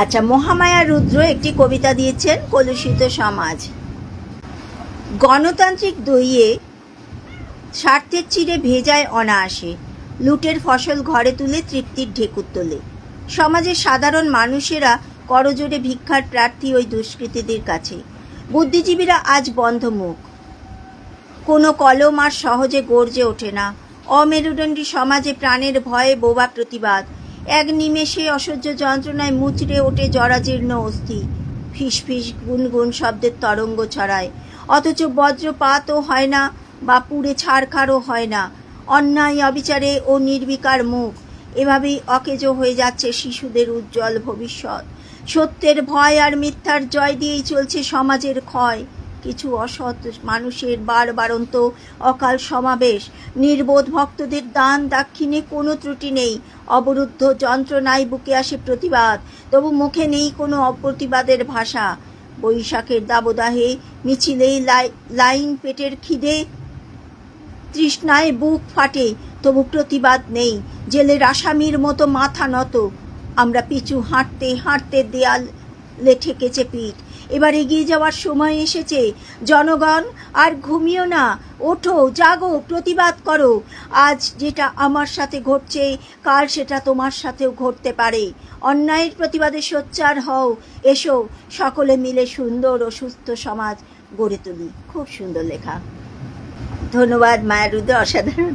আচ্ছা, মহামায়া রুদ্র একটি কবিতা দিয়েছেন, কলুষিত সমাজ। গণতান্ত্রিক দইয়ে স্বার্থের চিরে ভেজায় অনায়াসে, লুটের ফসল ঘরে তুলে তৃপ্তির ঢেকুর তোলে। সমাজের সাধারণ মানুষেরা করজোড়ে ভিক্ষার প্রার্থী ওই দুষ্কৃতীদের কাছে। বুদ্ধিজীবীরা আজ বন্ধ মুখ, কোনো কলম আর সহজে গর্জে ওঠে না। অমেরুদণ্ডী সমাজে প্রাণের ভয়ে বোবা প্রতিবাদ, এক নিমেষে অসহ্য যন্ত্রণায় মুচড়ে ওঠে জরাজীর্ণ অস্থি। ফিস ফিস গুনগুন শব্দের তরঙ্গ ছড়ায়, অথচ বজ্রপাতও হয় না বা পুড়ে ছাড়খাড়ও হয় না। অন্যায়, অবিচারে ও নির্বিকার মুখ, এভাবেই অকেজো হয়ে যাচ্ছে শিশুদের উজ্জ্বল ভবিষ্যৎ। সত্যের ভয় আর মিথ্যার জয় দিয়েই চলছে সমাজের ক্ষয়। কিছু অসৎ মানুষের বারবারন্ত অকাল সমাবেশ, নির্বোধ ভক্তদের দান দাক্ষিণে কোনো ত্রুটি নেই। অবরুদ্ধ যন্ত্রণায় বুকে আসে প্রতিবাদ, তবু মুখে নেই কোনো অপ্রতিবাদের ভাষা। বৈশাখের দাবদাহে মিছিলেই লাইন, পেটের খিদে তৃষ্ণায় বুক ফাটে, তবু প্রতিবাদ নেই। জেলের আসামির মতো মাথা নত, আমরা পিছু হাঁটতে হাঁটতে দেয়ালে ঠেকেছে পিঠ। এবার এগিয়ে যাওয়ার সময় এসেছে। জনগণ, আর ঘুমিও না, ওঠো, জাগো, প্রতিবাদ করো। আজ যেটা আমার সাথে ঘটছে, কাল সেটা তোমার সাথেও ঘটতে পারে। অন্যায়ের প্রতিবাদে সোচ্চার হও, এসো, সকলে মিলে সুন্দর ও সুস্থ সমাজ গড়ে তুলি। খুব সুন্দর লেখা। ধন্যবাদ মায়া রুদ্র, অসাধারণ।